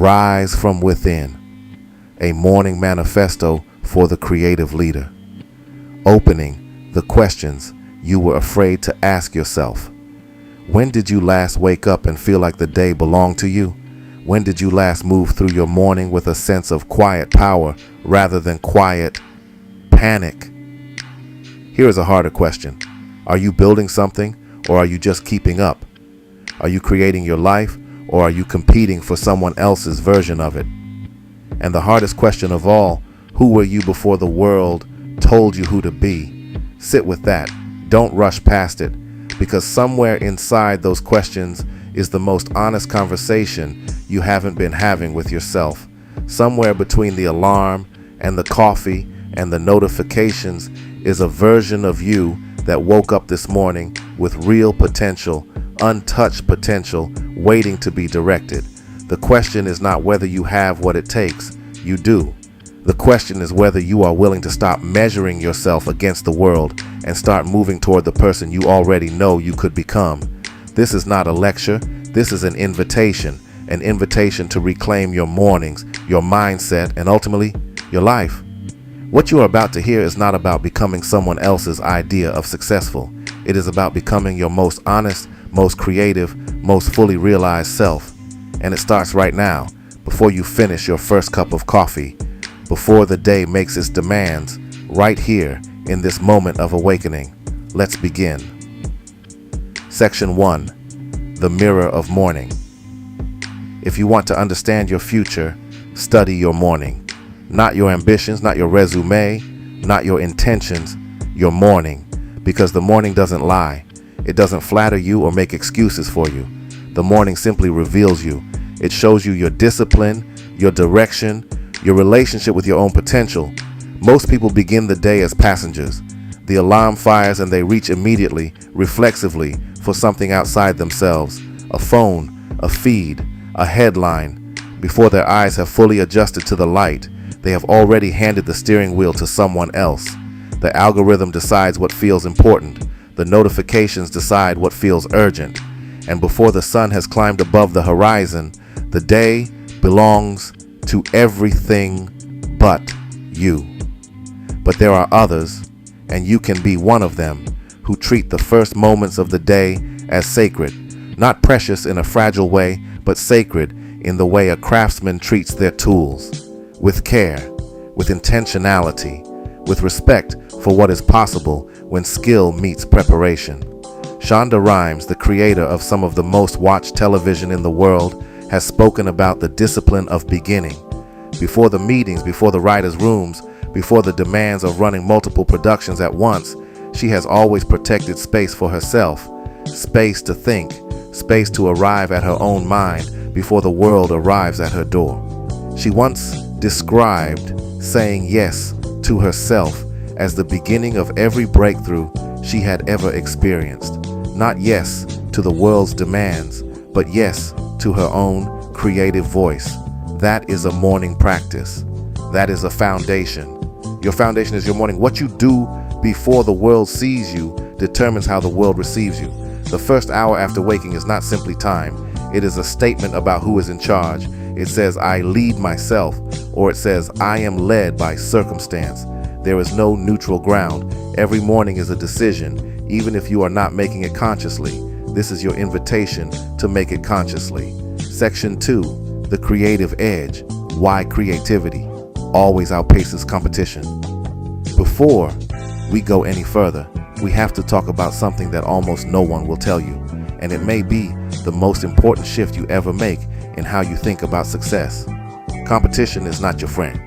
Rise from Within, a morning manifesto for the creative leader. Opening the questions you were afraid to ask yourself. When did you last wake up and feel like the day belonged to you? When did you last move through your morning with a sense of quiet power rather than quiet panic? Here is a harder question. Are you building something, or are you just keeping up? Are you creating your life, or are you competing for someone else's version of it? And the hardest question of all, who were you before the world told you who to be? Sit with that. Don't rush past it, because somewhere inside those questions is the most honest conversation you haven't been having with yourself. Somewhere between the alarm and the coffee and the notifications is a version of you that woke up this morning with real potential, untouched potential, waiting to be directed. The question is not whether you have what it takes. You do. The question is whether you are willing to stop measuring yourself against the world and start moving toward the person you already know you could become. This is not a lecture. This is an invitation to reclaim your mornings, your mindset, and ultimately, your life. What you are about to hear is not about becoming someone else's idea of successful. It is about becoming your most honest, most creative, most fully realized self. And it starts right now, before you finish your first cup of coffee, before the day makes its demands, right here in this moment of awakening. Let's begin. Section 1, the mirror of morning. If you want to understand your future, study your morning. Not your ambitions, not your resume, not your intentions, your morning. Because the morning doesn't lie. It doesn't flatter you or make excuses for you. The morning simply reveals you. It shows you your discipline, your direction, your relationship with your own potential. Most people begin the day as passengers. The alarm fires and they reach immediately, reflexively, for something outside themselves. A phone, a feed, a headline. Before their eyes have fully adjusted to the light, they have already handed the steering wheel to someone else. The algorithm decides what feels important. The notifications decide what feels urgent. And before the sun has climbed above the horizon, the day belongs to everything but you. But there are others, and you can be one of them, who treat the first moments of the day as sacred. Not precious in a fragile way, but sacred in the way a craftsman treats their tools. With care, with intentionality, with respect for what is possible when skill meets preparation. Shonda Rhimes, the creator of some of the most watched television in the world, has spoken about the discipline of beginning. Before the meetings, before the writers' rooms, before the demands of running multiple productions at once, she has always protected space for herself, space to think, space to arrive at her own mind before the world arrives at her door. She once described saying yes to herself as the beginning of every breakthrough she had ever experienced. Not yes to the world's demands, but yes to her own creative voice. That is a morning practice. That is a foundation. Your foundation is your morning. What you do before the world sees you determines how the world receives you. The first hour after waking is not simply time. It is a statement about who is in charge. It says, I lead myself, or it says, I am led by circumstance. There is no neutral ground. Every morning is a decision, even if you are not making it consciously. This is your invitation to make it consciously. Section 2, the creative edge. Why creativity always outpaces competition. Before we go any further, we have to talk about something that almost no one will tell you, and it may be the most important shift you ever make in how you think about success. Competition is not your friend.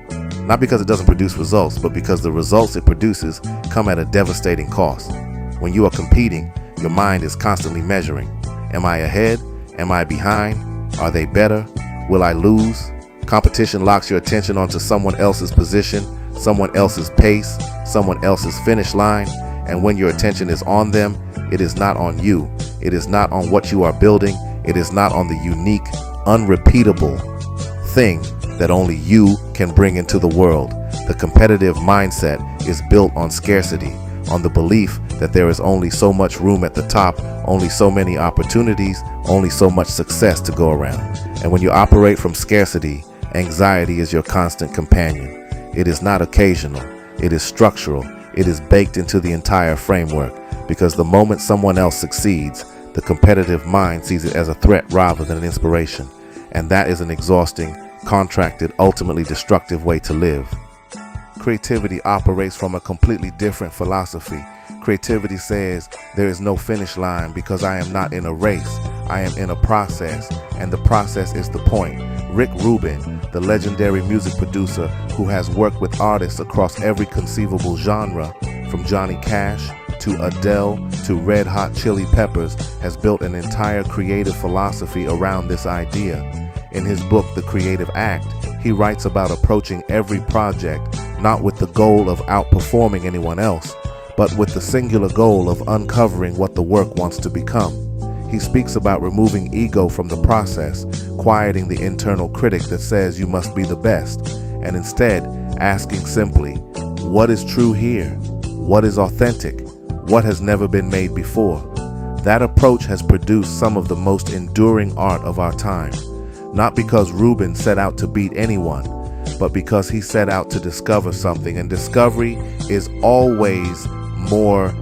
Not because it doesn't produce results, but because the results it produces come at a devastating cost. When you are competing, your mind is constantly measuring. Am I ahead? Am I behind? Are they better? Will I lose? Competition locks your attention onto someone else's position, someone else's pace, someone else's finish line, and when your attention is on them, it is not on you. It is not on what you are building. It is not on the unique, unrepeatable thing that only you can bring into the world. The competitive mindset is built on scarcity, on the belief that there is only so much room at the top, only so many opportunities, only so much success to go around. And when you operate from scarcity, anxiety is your constant companion. It is not occasional, it is structural, it is baked into the entire framework, because the moment someone else succeeds, the competitive mind sees it as a threat rather than an inspiration. And that is an exhausting, contracted, ultimately destructive way to live. Creativity operates from a completely different philosophy. Creativity says there is no finish line because I am not in a race. I am in a process, and the process is the point. Rick Rubin, the legendary music producer who has worked with artists across every conceivable genre, from Johnny Cash to Adele to Red Hot Chili Peppers, has built an entire creative philosophy around this idea. In his book, The Creative Act, he writes about approaching every project not with the goal of outperforming anyone else, but with the singular goal of uncovering what the work wants to become. He speaks about removing ego from the process, quieting the internal critic that says you must be the best, and instead asking simply, what is true here? What is authentic? What has never been made before? That approach has produced some of the most enduring art of our time, not because Rubin set out to beat anyone, but because he set out to discover something, and discovery is always more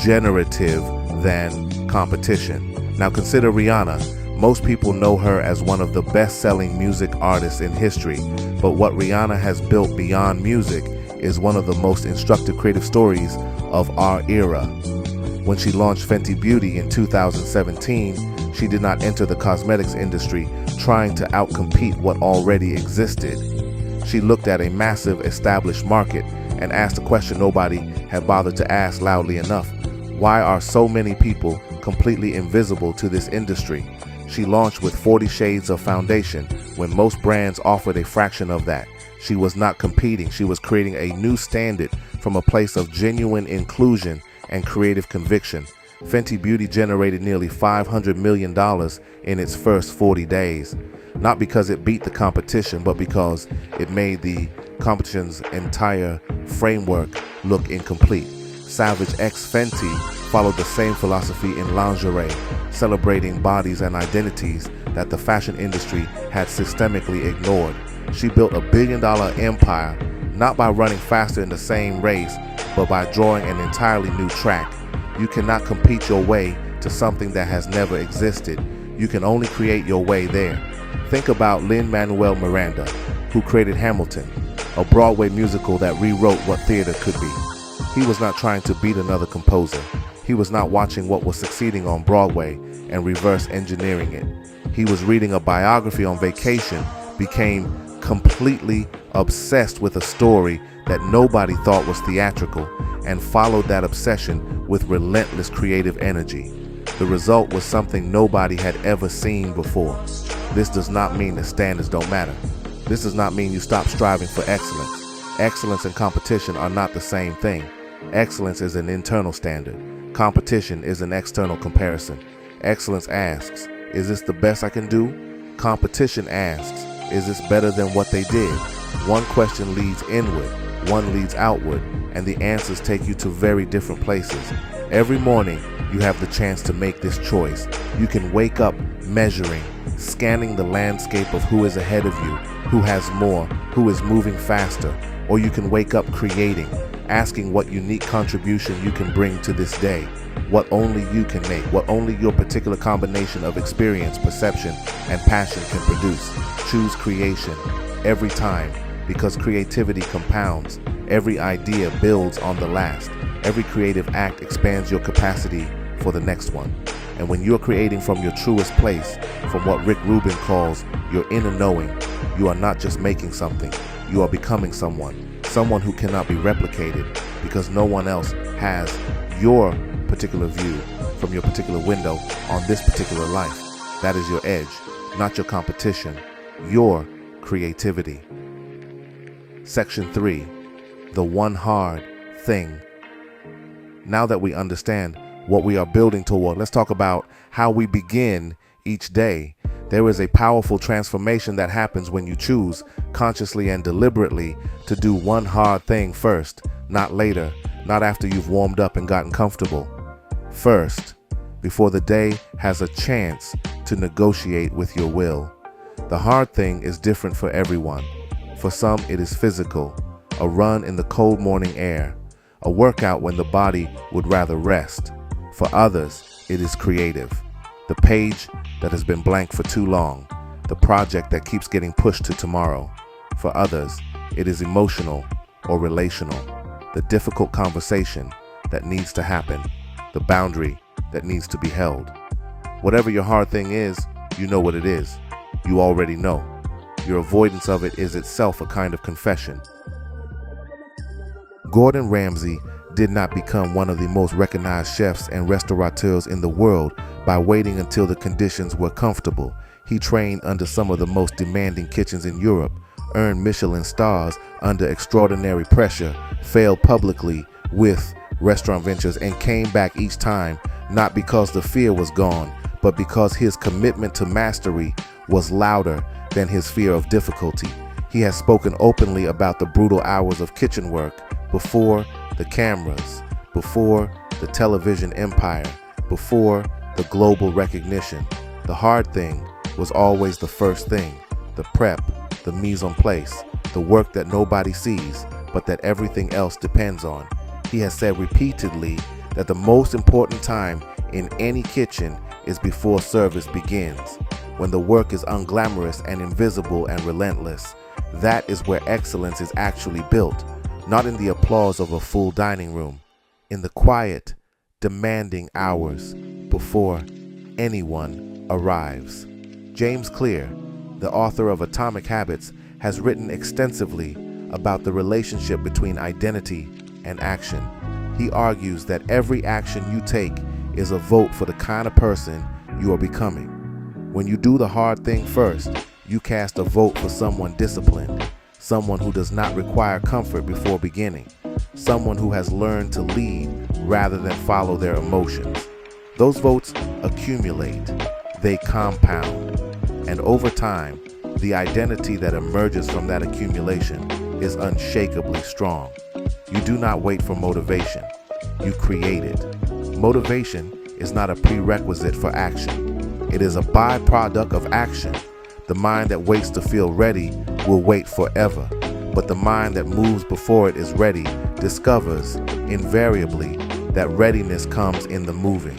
generative than competition. Now consider Rihanna. Most people know her as one of the best-selling music artists in history, but what Rihanna has built beyond music is one of the most instructive creative stories of our era. When she launched Fenty Beauty in 2017, she did not enter the cosmetics industry trying to outcompete what already existed. She looked at a massive established market and asked a question nobody had bothered to ask loudly enough. Why are so many people completely invisible to this industry? She launched with 40 shades of foundation when most brands offered a fraction of that. She was not competing. She was creating a new standard from a place of genuine inclusion and creative conviction. Fenty Beauty generated nearly $500 million in its first 40 days. Not because it beat the competition, but because it made the competition's entire framework look incomplete. Savage X Fenty followed the same philosophy in lingerie, celebrating bodies and identities that the fashion industry had systemically ignored. She built a billion-dollar empire, not by running faster in the same race, but by drawing an entirely new track. You cannot compete your way to something that has never existed. You can only create your way there. Think about Lin-Manuel Miranda, who created Hamilton, a Broadway musical that rewrote what theater could be. He was not trying to beat another composer. He was not watching what was succeeding on Broadway and reverse engineering it. He was reading a biography on vacation, became completely obsessed with a story that nobody thought was theatrical, and followed that obsession with relentless creative energy. The result was something nobody had ever seen before. This does not mean that standards don't matter. This does not mean you stop striving for excellence. Excellence and competition are not the same thing. Excellence is an internal standard. Competition is an external comparison. Excellence asks, is this the best I can do? Competition asks, is this better than what they did? One question leads inward, one leads outward, and the answers take you to very different places. Every morning, you have the chance to make this choice. You can wake up measuring, scanning the landscape of who is ahead of you, who has more, who is moving faster, or you can wake up creating, asking what unique contribution you can bring to this day, what only you can make, what only your particular combination of experience, perception, and passion can produce. Choose creation every time, because creativity compounds. Every idea builds on the last. Every creative act expands your capacity for the next one. And when you're creating from your truest place, from what Rick Rubin calls your inner knowing, you are not just making something, you are becoming someone who cannot be replicated, because no one else has your particular view from your particular window on this particular life. That is your edge, not your competition, your creativity. Section 3, the one hard thing. Now that we understand what we are building toward, let's talk about how we begin each day. There is a powerful transformation that happens when you choose, consciously and deliberately, to do one hard thing first, not later, not after you've warmed up and gotten comfortable. First, before the day has a chance to negotiate with your will. The hard thing is different for everyone. For some, it is physical, a run in the cold morning air, a workout when the body would rather rest. For others, it is creative, the page that has been blank for too long, the project that keeps getting pushed to tomorrow. For others, it is emotional or relational, the difficult conversation that needs to happen, the boundary that needs to be held. Whatever your hard thing is, you know what it is. You already know. Your avoidance of it is itself a kind of confession. Gordon Ramsay did not become one of the most recognized chefs and restaurateurs in the world by waiting until the conditions were comfortable. He trained under some of the most demanding kitchens in Europe, earned Michelin stars under extraordinary pressure, failed publicly with restaurant ventures, and came back each time, not because the fear was gone, but because his commitment to mastery was louder than his fear of difficulty. He has spoken openly about the brutal hours of kitchen work before the cameras, before the television empire, before the global recognition. The hard thing was always the first thing, the prep, the mise en place, the work that nobody sees, but that everything else depends on. He has said repeatedly that the most important time in any kitchen is before service begins, when the work is unglamorous and invisible and relentless. That is where excellence is actually built, not in the applause of a full dining room, in the quiet, demanding hours before anyone arrives. James Clear, the author of Atomic Habits, has written extensively about the relationship between identity and action. He argues that every action you take is a vote for the kind of person you are becoming. When you do the hard thing first, you cast a vote for someone disciplined, someone who does not require comfort before beginning, someone who has learned to lead rather than follow their emotions. Those votes accumulate, they compound, and over time, the identity that emerges from that accumulation is unshakably strong. You do not wait for motivation, you create it. Motivation is not a prerequisite for action. It is a byproduct of action. The mind that waits to feel ready will wait forever, but the mind that moves before it is ready discovers invariably that readiness comes in the moving.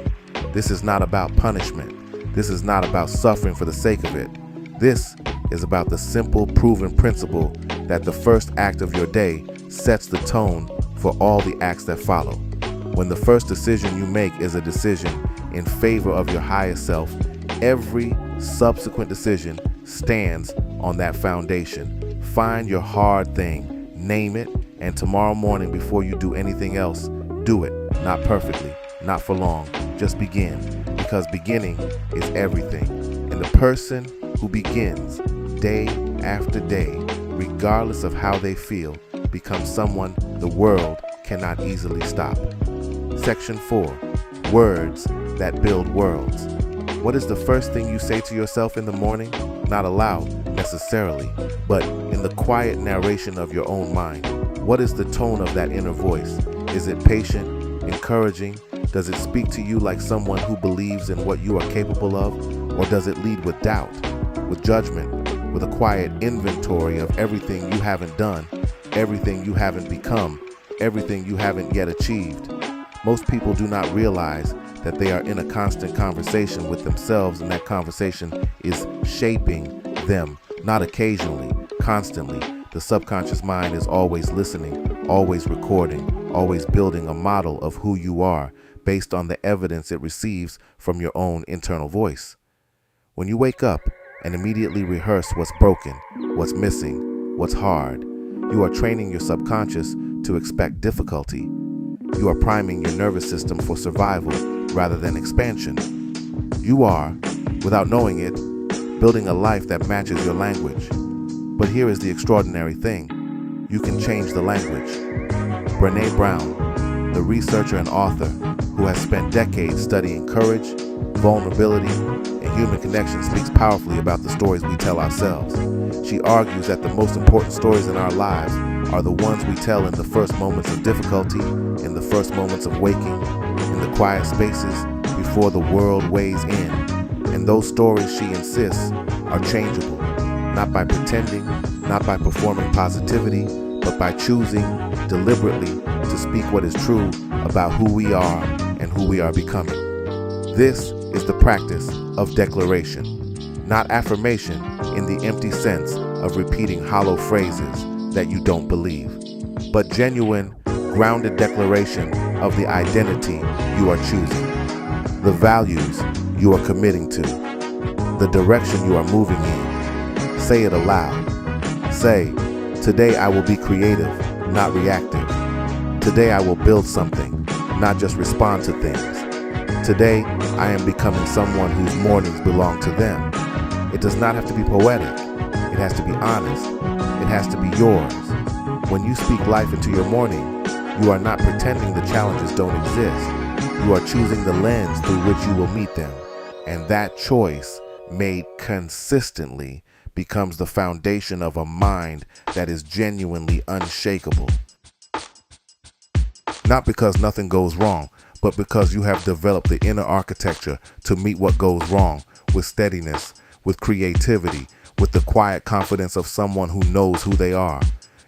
This is not about punishment. This is not about suffering for the sake of it. This is about the simple, proven principle that the first act of your day sets the tone for all the acts that follow. When the first decision you make is a decision in favor of your higher self, every subsequent decision stands on that foundation. Find your hard thing, name it, and tomorrow morning before you do anything else, do it. Not perfectly, not for long, just begin, because beginning is everything. And the person who begins day after day, regardless of how they feel, becomes someone the world cannot easily stop. Section 4. Words that build worlds. What is the first thing you say to yourself in the morning? Not aloud, necessarily, but in the quiet narration of your own mind. What is the tone of that inner voice? Is it patient, encouraging? Does it speak to you like someone who believes in what you are capable of? Or does it lead with doubt, with judgment, with a quiet inventory of everything you haven't done, everything you haven't become, everything you haven't yet achieved? Most people do not realize that they are in a constant conversation with themselves, and that conversation is shaping them, not occasionally, constantly. The subconscious mind is always listening, always recording, always building a model of who you are based on the evidence it receives from your own internal voice. When you wake up and immediately rehearse what's broken, what's missing, what's hard, you are training your subconscious to expect difficulty. You are priming your nervous system for survival rather than expansion. You are, without knowing it, building a life that matches your language. But here is the extraordinary thing. You can change the language. Brené Brown, the researcher and author who has spent decades studying courage, vulnerability, and human connection speaks powerfully about the stories we tell ourselves. She argues that the most important stories in our lives are the ones we tell in the first moments of difficulty, in the first moments of waking, in the quiet spaces before the world weighs in. And those stories, she insists, are changeable, not by pretending, not by performing positivity, but by choosing deliberately to speak what is true about who we are and who we are becoming. This is the practice of declaration, not affirmation in the empty sense of repeating hollow phrases that you don't believe, but genuine, grounded declaration of the identity you are choosing, the values you are committing to, the direction you are moving in. Say it aloud. Say, today I will be creative, not reactive. Today I will build something, not just respond to things. Today I am becoming someone whose mornings belong to them. It does not have to be poetic. It has to be honest. It has to be yours. When you speak life into your morning, you are not pretending the challenges don't exist. You are choosing the lens through which you will meet them. And that choice, made consistently, becomes the foundation of a mind that is genuinely unshakable. Not because nothing goes wrong, but because you have developed the inner architecture to meet what goes wrong with steadiness, with creativity, with the quiet confidence of someone who knows who they are.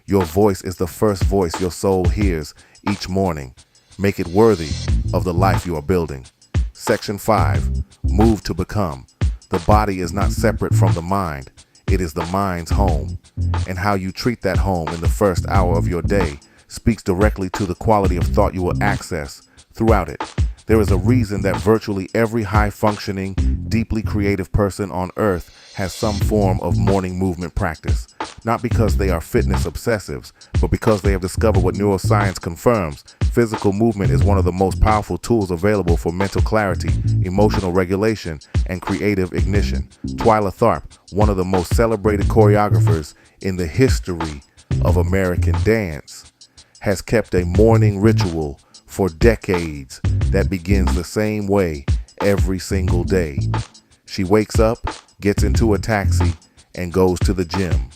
Your voice is the first voice your soul hears each morning. Make it worthy of the life you are building. Section 5, move to become. The body is not separate from the mind. It is the mind's home. And how you treat that home in the first hour of your day speaks directly to the quality of thought you will access throughout it. There is a reason that virtually every high-functioning, deeply creative person on earth has some form of morning movement practice. Not because they are fitness obsessives, but because they have discovered what neuroscience confirms. Physical movement is one of the most powerful tools available for mental clarity, emotional regulation, and creative ignition. Twyla Tharp, one of the most celebrated choreographers in the history of American dance, has kept a morning ritual for decades that begins the same way every single day. She wakes up, gets into a taxi, and goes to the gym.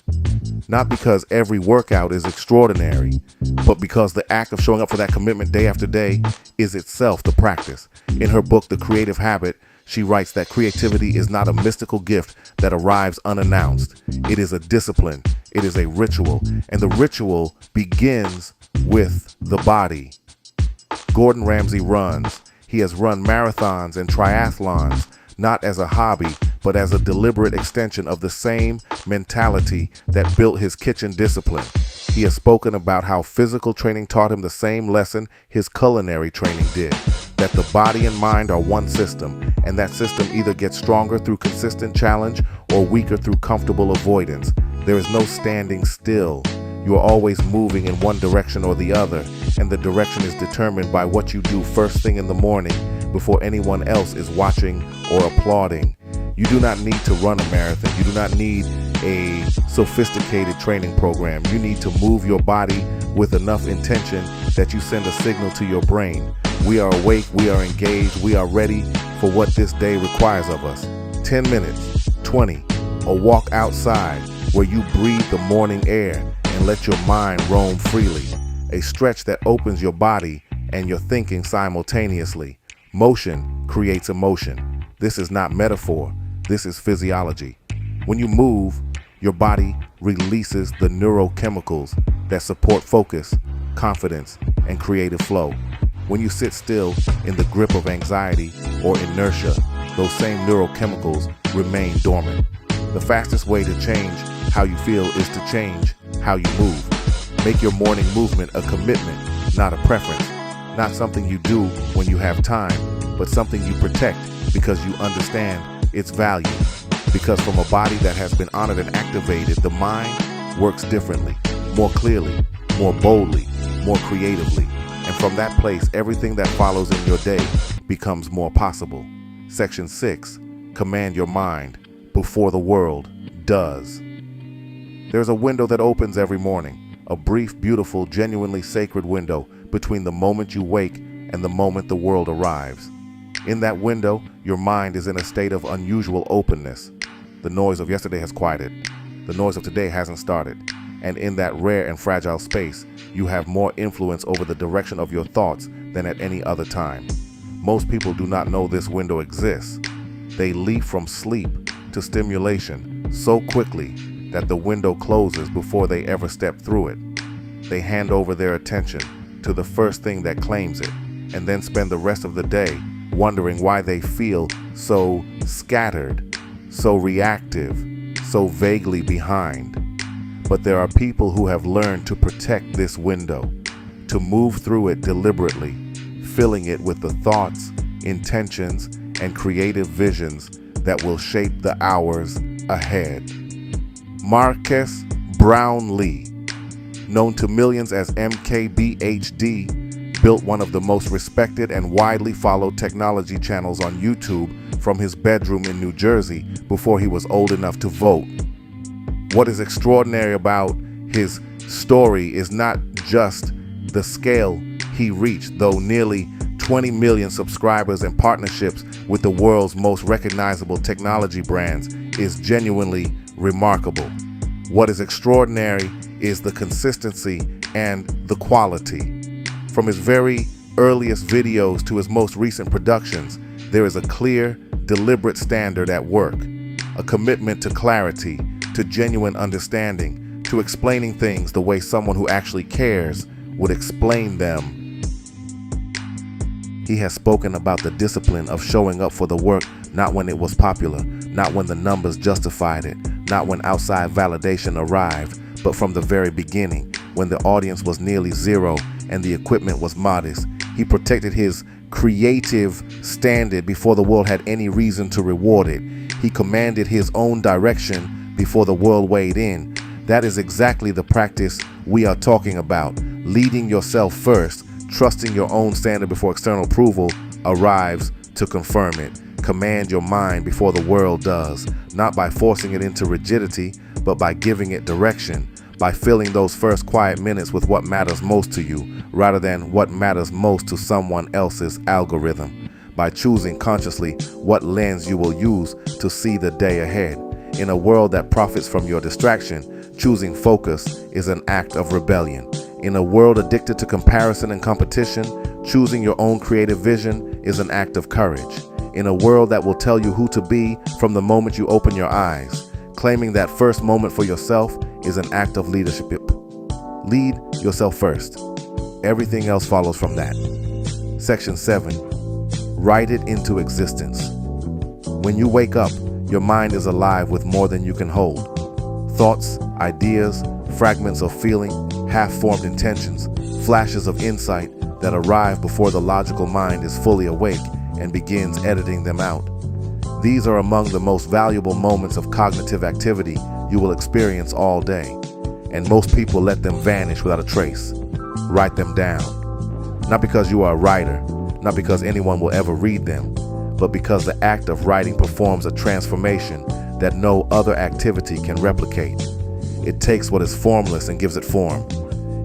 Not because every workout is extraordinary, but because the act of showing up for that commitment day after day is itself the practice. In her book, The Creative Habit, she writes that creativity is not a mystical gift that arrives unannounced. It is a discipline. It is a ritual. And the ritual begins with the body. Gordon Ramsay runs. He has run marathons and triathlons, not as a hobby, but as a deliberate extension of the same mentality that built his kitchen discipline. He has spoken about how physical training taught him the same lesson his culinary training did, that the body and mind are one system, and that system either gets stronger through consistent challenge or weaker through comfortable avoidance. There is no standing still. You are always moving in one direction or the other, and the direction is determined by what you do first thing in the morning before anyone else is watching or applauding. You do not need to run a marathon. You do not need a sophisticated training program. You need to move your body with enough intention that you send a signal to your brain. We are awake, we are engaged, we are ready for what this day requires of us. 10 minutes, 20, or walk outside where you breathe the morning air and let your mind roam freely. A stretch that opens your body and your thinking simultaneously. Motion creates emotion. This is not metaphor. This is physiology. When you move, your body releases the neurochemicals that support focus, confidence, and creative flow. When you sit still in the grip of anxiety or inertia, those same neurochemicals remain dormant. The fastest way to change how you feel is to change how you move. Make your morning movement a commitment, not a preference. Not something you do when you have time, but something you protect because you understand its value. Because from a body that has been honored and activated, the mind works differently, more clearly, more boldly, more creatively. And from that place, everything that follows in your day becomes more possible. Section 6, command your mind before the world does. There's a window that opens every morning, a brief, beautiful, genuinely sacred window between the moment you wake and the moment the world arrives. In that window, your mind is in a state of unusual openness. The noise of yesterday has quieted. The noise of today hasn't started. And in that rare and fragile space, you have more influence over the direction of your thoughts than at any other time. Most people do not know this window exists. They leap from sleep to stimulation so quickly that the window closes before they ever step through it. They hand over their attention to the first thing that claims it, and then spend the rest of the day wondering why they feel so scattered, so reactive, so vaguely behind. But there are people who have learned to protect this window, to move through it deliberately, filling it with the thoughts, intentions, and creative visions that will shape the hours ahead. Marques Brownlee, known to millions as MKBHD, built one of the most respected and widely followed technology channels on YouTube from his bedroom in New Jersey before he was old enough to vote. What is extraordinary about his story is not just the scale he reached, though nearly 20 million subscribers and partnerships with the world's most recognizable technology brands is genuinely remarkable. What is extraordinary is the consistency and the quality. From his very earliest videos to his most recent productions, there is a clear, deliberate standard at work, a commitment to clarity, to genuine understanding, to explaining things the way someone who actually cares would explain them. He has spoken about the discipline of showing up for the work, not when it was popular, not when the numbers justified it, not when outside validation arrived, but from the very beginning, when the audience was nearly zero and the equipment was modest. He protected his creative standard before the world had any reason to reward it. He commanded his own direction before the world weighed in. That is exactly the practice we are talking about. Leading yourself first, trusting your own standard before external approval arrives to confirm it. Command your mind before the world does, not by forcing it into rigidity, but by giving it direction, by filling those first quiet minutes with what matters most to you, rather than what matters most to someone else's algorithm, by choosing consciously what lens you will use to see the day ahead. In a world that profits from your distraction, choosing focus is an act of rebellion. In a world addicted to comparison and competition, choosing your own creative vision is an act of courage. In a world that will tell you who to be from the moment you open your eyes, claiming that first moment for yourself is an act of leadership. Lead yourself first. Everything else follows from that. Section 7. Write it into existence. When you wake up, your mind is alive with more than you can hold. Thoughts, ideas, fragments of feeling, half-formed intentions, flashes of insight that arrive before the logical mind is fully awake and begins editing them out. These are among the most valuable moments of cognitive activity you will experience all day, and most people let them vanish without a trace. Write them down. Not because you are a writer, not because anyone will ever read them, but because the act of writing performs a transformation that no other activity can replicate. It takes what is formless and gives it form.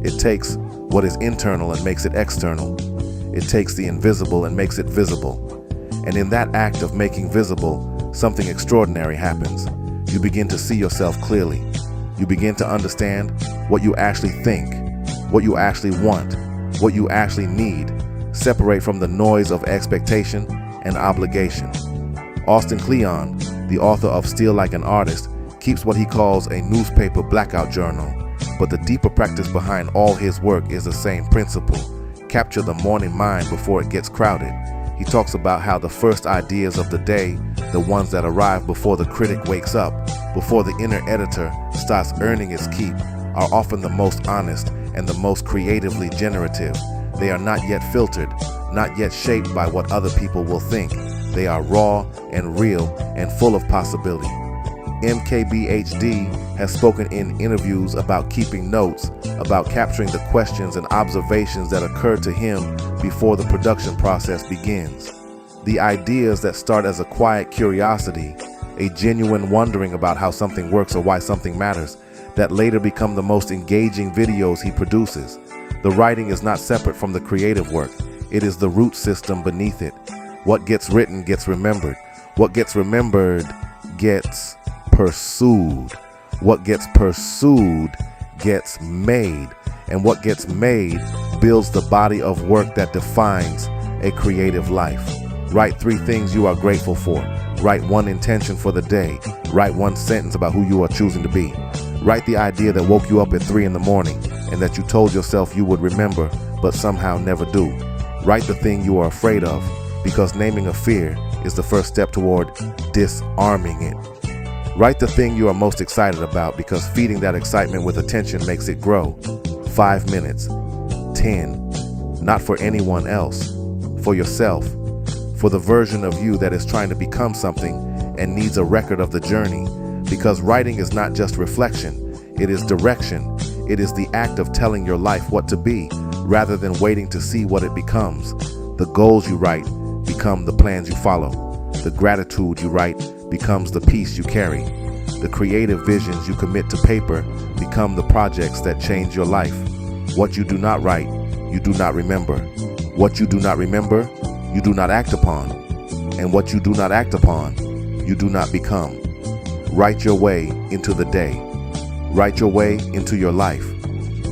It takes what is internal and makes it external. It takes the invisible and makes it visible. And in that act of making visible, something extraordinary happens. You begin to see yourself clearly. You begin to understand what you actually think, what you actually want, what you actually need. Separate from the noise of expectation and obligation. Austin Kleon, the author of Steal Like an Artist, keeps what he calls a newspaper blackout journal, but the deeper practice behind all his work is the same principle. Capture the morning mind before it gets crowded. He talks about how the first ideas of the day, the ones that arrive before the critic wakes up, before the inner editor starts earning its keep, are often the most honest and the most creatively generative. They are not yet filtered, not yet shaped by what other people will think. They are raw and real and full of possibility. MKBHD has spoken in interviews about keeping notes, about capturing the questions and observations that occur to him before the production process begins. The ideas that start as a quiet curiosity, a genuine wondering about how something works or why something matters, that later become the most engaging videos he produces. The writing is not separate from the creative work. It is the root system beneath it. What gets written gets remembered. What gets remembered gets pursued. What gets pursued gets made. And what gets made builds the body of work that defines a creative life. Write 3 things you are grateful for. Write 1 intention for the day. Write 1 sentence about who you are choosing to be. Write the idea that woke you up at 3 in the morning and that you told yourself you would remember but somehow never do. Write the thing you are afraid of, because naming a fear is the first step toward disarming it. Write the thing you are most excited about, because feeding that excitement with attention makes it grow. 5 minutes, 10, not for anyone else, for yourself, for the version of you that is trying to become something and needs a record of the journey. Because writing is not just reflection, it is direction. It is the act of telling your life what to be, rather than waiting to see what it becomes. The goals you write become the plans you follow. The gratitude you write becomes the peace you carry. The creative visions you commit to paper become the projects that change your life. What you do not write, you do not remember. What you do not remember, you do not act upon. And what you do not act upon, you do not become. Write your way into the day. Write your way into your life.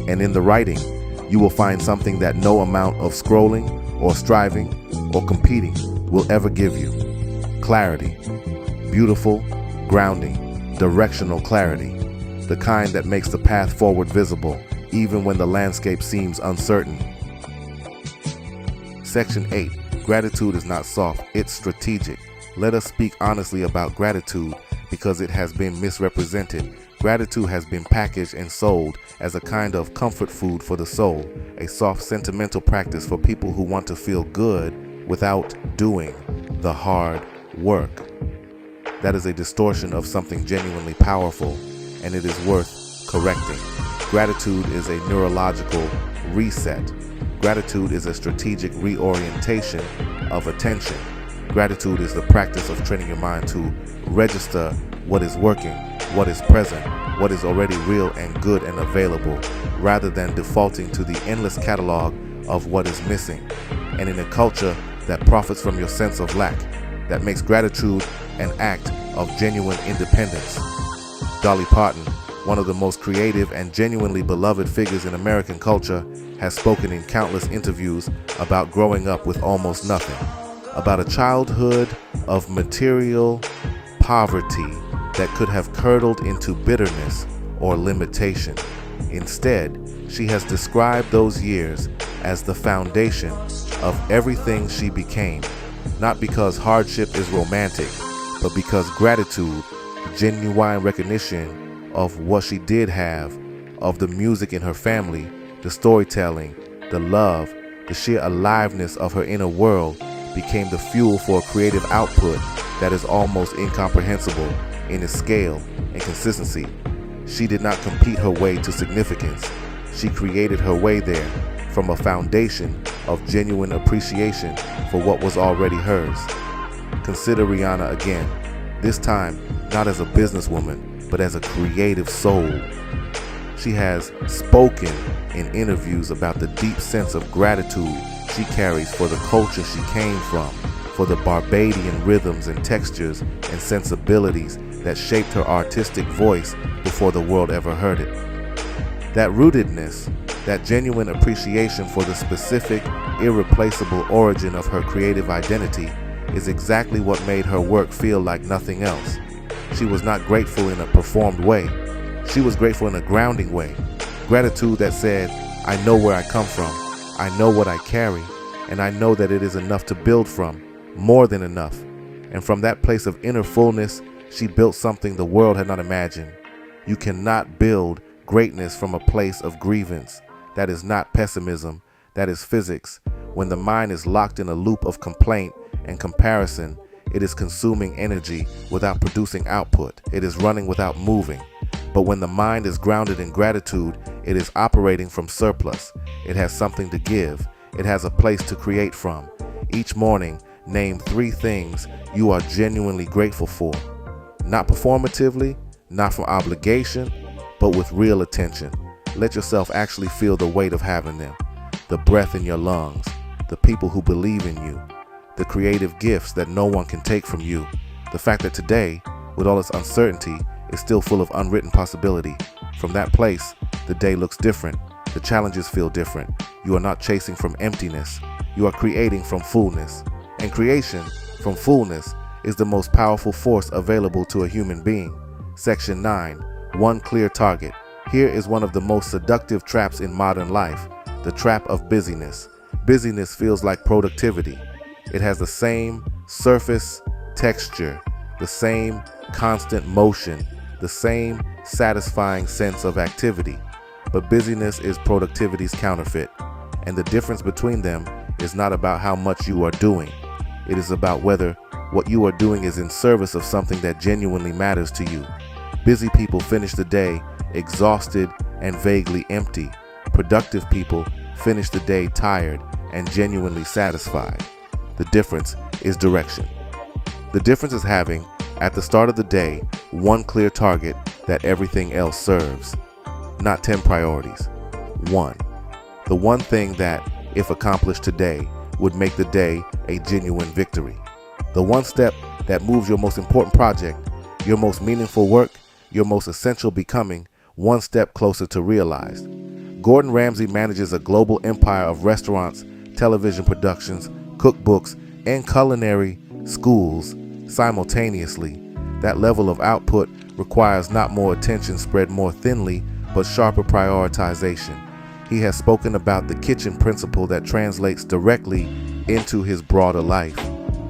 And in the writing, you will find something that no amount of scrolling or striving or competing will ever give you. Clarity. Beautiful, grounding, directional clarity. The kind that makes the path forward visible, even when the landscape seems uncertain. Section 8. Gratitude is not soft, it's strategic. Let us speak honestly about gratitude, because it has been misrepresented. Gratitude has been packaged and sold as a kind of comfort food for the soul, a soft sentimental practice for people who want to feel good without doing the hard work. That is a distortion of something genuinely powerful, and it is worth correcting. Gratitude is a neurological reset. Gratitude is a strategic reorientation of attention. Gratitude is the practice of training your mind to register what is working, what is present, what is already real and good and available, rather than defaulting to the endless catalog of what is missing. And in a culture that profits from your sense of lack, that makes gratitude an act of genuine independence. Dolly Parton, one of the most creative and genuinely beloved figures in American culture, has spoken in countless interviews about growing up with almost nothing, about a childhood of material poverty that could have curdled into bitterness or limitation. Instead, she has described those years as the foundation of everything she became, not because hardship is romantic, but because gratitude, the genuine recognition of what she did have, of the music in her family, the storytelling, the love, the sheer aliveness of her inner world, became the fuel for a creative output that is almost incomprehensible in its scale and consistency. She did not compete her way to significance. She created her way there from a foundation of genuine appreciation for what was already hers. Consider Rihanna again, this time not as a businesswoman, but as a creative soul. She has spoken in interviews about the deep sense of gratitude she carries for the culture she came from, for the Barbadian rhythms and textures and sensibilities that shaped her artistic voice before the world ever heard it. That rootedness, that genuine appreciation for the specific, irreplaceable origin of her creative identity is exactly what made her work feel like nothing else. She was not grateful in a performed way. She was grateful in a grounding way. Gratitude that said, I know where I come from, I know what I carry, and I know that it is enough to build from, more than enough. And from that place of inner fullness, she built something the world had not imagined. You cannot build greatness from a place of grievance. That is not pessimism, that is physics. When the mind is locked in a loop of complaint and comparison, it is consuming energy without producing output. It is running without moving. But when the mind is grounded in gratitude, it is operating from surplus. It has something to give. It has a place to create from. Each morning, name 3 things you are genuinely grateful for. Not performatively, not from obligation, but with real attention. Let yourself actually feel the weight of having them. The breath in your lungs, the people who believe in you, the creative gifts that no one can take from you, the fact that today, with all its uncertainty, is still full of unwritten possibility. From that place, the day looks different. The challenges feel different. You are not chasing from emptiness. You are creating from fullness. And creation from fullness is the most powerful force available to a human being. Section 9. One clear target. Here is one of the most seductive traps in modern life, the trap of busyness. Busyness feels like productivity. It has the same surface texture, the same constant motion, the same satisfying sense of activity. But busyness is productivity's counterfeit, and the difference between them is not about how much you are doing. It is about whether what you are doing is in service of something that genuinely matters to you. Busy people finish the day exhausted and vaguely empty. Productive people finish the day tired and genuinely satisfied. The difference is direction. The difference is having, at the start of the day, one clear target that everything else serves. Not 10 priorities. One. The one thing that, if accomplished today, would make the day a genuine victory. The one step that moves your most important project, your most meaningful work, your most essential becoming, one step closer to realized. Gordon Ramsay manages a global empire of restaurants, television productions, cookbooks, and culinary schools simultaneously. That level of output requires not more attention spread more thinly, but sharper prioritization. He has spoken about the kitchen principle that translates directly into his broader life.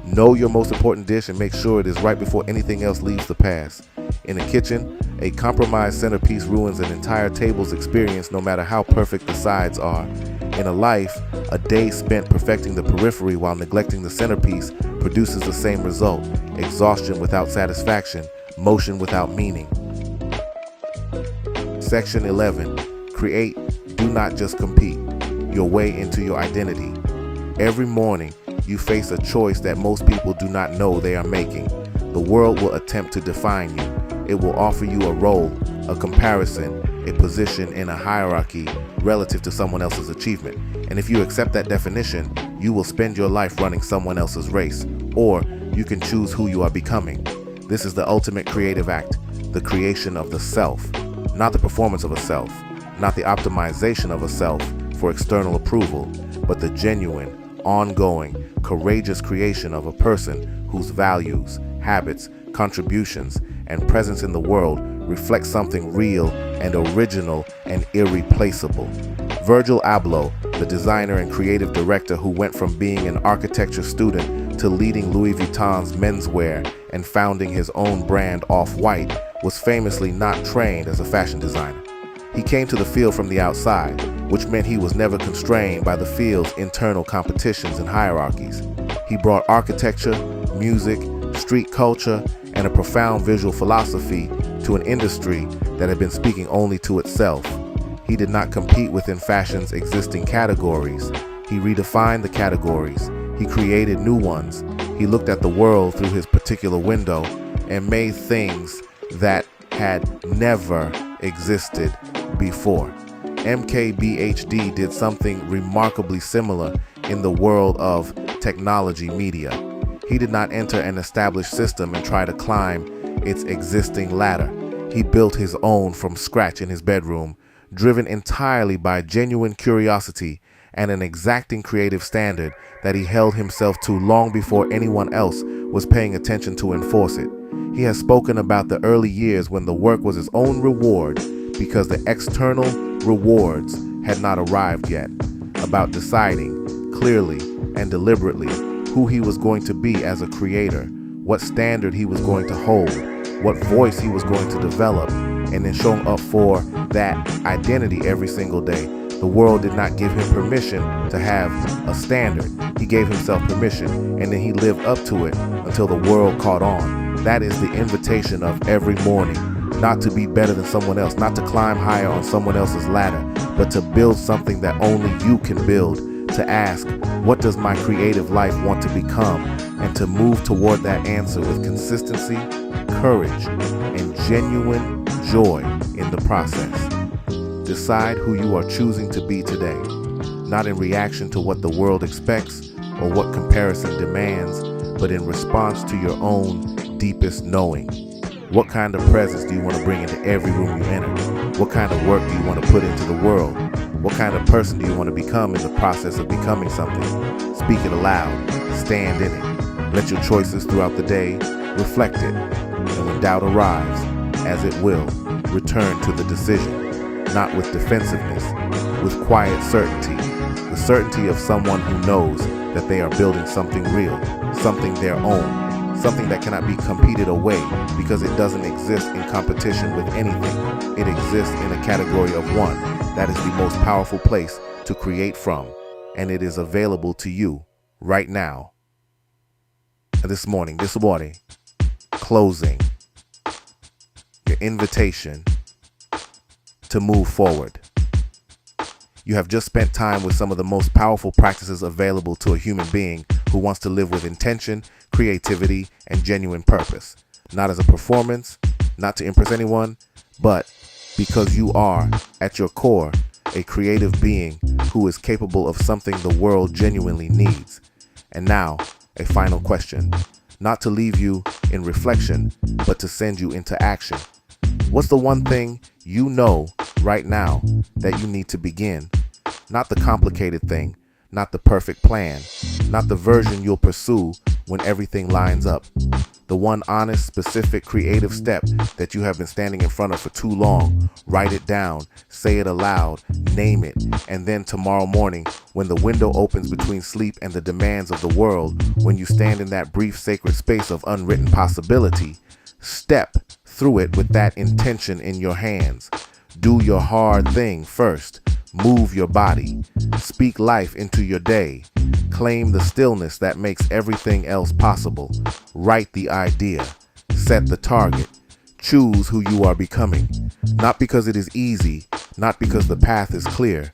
Know your most important dish and make sure it is right before anything else leaves the past. In a kitchen, a compromised centerpiece ruins an entire table's experience no matter how perfect the sides are. In a life, a day spent perfecting the periphery while neglecting the centerpiece produces the same result: exhaustion without satisfaction, motion without meaning. Section 11. Create, do not just compete. Your way into your identity. Every morning, you face a choice that most people do not know they are making. The world will attempt to define you. It will offer you a role, a comparison, a position in a hierarchy relative to someone else's achievement. And if you accept that definition, you will spend your life running someone else's race, or you can choose who you are becoming. This is the ultimate creative act, the creation of the self, not the performance of a self, not the optimization of a self for external approval, but the genuine, ongoing, courageous creation of a person whose values, habits, contributions, and presence in the world reflect something real and original and irreplaceable. Virgil Abloh, the designer and creative director who went from being an architecture student to leading Louis Vuitton's menswear and founding his own brand Off-White, was famously not trained as a fashion designer. He came to the field from the outside, which meant he was never constrained by the field's internal competitions and hierarchies. He brought architecture, music, street culture, and a profound visual philosophy to an industry that had been speaking only to itself. He did not compete within fashion's existing categories. He redefined the categories. He created new ones. He looked at the world through his particular window and made things that had never existed before. MKBHD did something remarkably similar in the world of technology media. He did not enter an established system and try to climb its existing ladder. He built his own from scratch in his bedroom, driven entirely by genuine curiosity and an exacting creative standard that he held himself to long before anyone else was paying attention to enforce it. He has spoken about the early years when the work was his own reward because the external rewards had not arrived yet, about deciding clearly and deliberately who he was going to be as a creator, what standard he was going to hold, what voice he was going to develop, and then showing up for that identity every single day. The world did not give him permission to have a standard. He gave himself permission, and then he lived up to it until the world caught on. That is the invitation of every morning, not to be better than someone else, not to climb higher on someone else's ladder, but to build something that only you can build, to ask, what does my creative life want to become, and to move toward that answer with consistency, courage, and genuine joy in the process. Decide who you are choosing to be today, not in reaction to what the world expects, or what comparison demands, but in response to your own deepest knowing. What kind of presence do you want to bring into every room you enter? What kind of work do you want to put into the world? What kind of person do you want to become in the process of becoming something? Speak it aloud. Stand in it. Let your choices throughout the day reflect it. And when doubt arrives, as it will, return to the decision, not with defensiveness, with quiet certainty, the certainty of someone who knows that they are building something real, something their own, something that cannot be competed away because it doesn't exist in competition with anything. It exists in a category of one. That is the most powerful place to create from, and it is available to you right now. This morning, closing your invitation to move forward. You have just spent time with some of the most powerful practices available to a human being who wants to live with intention, creativity, and genuine purpose. Not as a performance, not to impress anyone, but because you are, at your core, a creative being who is capable of something the world genuinely needs. And now, a final question, not to leave you in reflection, but to send you into action. What's the one thing you know right now that you need to begin? Not the complicated thing, not the perfect plan, not the version you'll pursue when everything lines up. The one honest, specific, creative step that you have been standing in front of for too long. Write it down, say it aloud, name it, and then tomorrow morning, when the window opens between sleep and the demands of the world, when you stand in that brief sacred space of unwritten possibility, step through it with that intention in your hands. Do your hard thing first. Move your body. Speak life into your day. Claim the stillness that makes everything else possible. Write the idea. Set the target. Choose who you are becoming. Not because it is easy, not because the path is clear,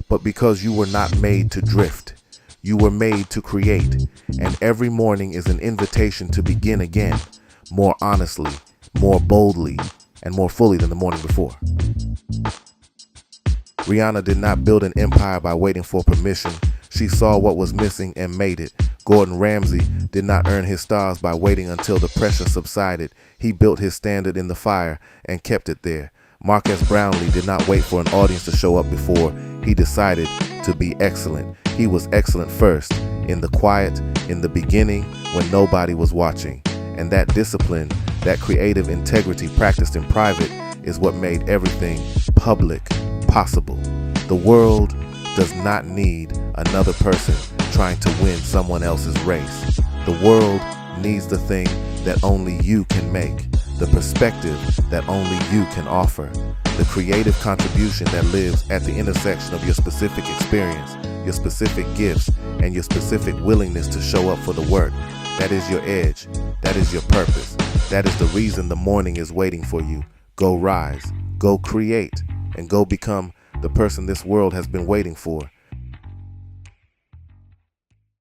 but because you were not made to drift. You were made to create, and every morning is an invitation to begin again, more honestly, more boldly, and more fully than the morning before. Rihanna did not build an empire by waiting for permission. She saw what was missing and made it. Gordon Ramsay did not earn his stars by waiting until the pressure subsided. He built his standard in the fire and kept it there. Marques Brownlee did not wait for an audience to show up before he decided to be excellent. He was excellent first, in the quiet, in the beginning, when nobody was watching. And that discipline, that creative integrity practiced in private, is what made everything public possible. The world does not need another person trying to win someone else's race. The world needs the thing that only you can make, the perspective that only you can offer, the creative contribution that lives at the intersection of your specific experience, your specific gifts, and your specific willingness to show up for the work. That is your edge. That is your purpose. That is the reason the morning is waiting for you. Go rise, go create, and go become the person this world has been waiting for.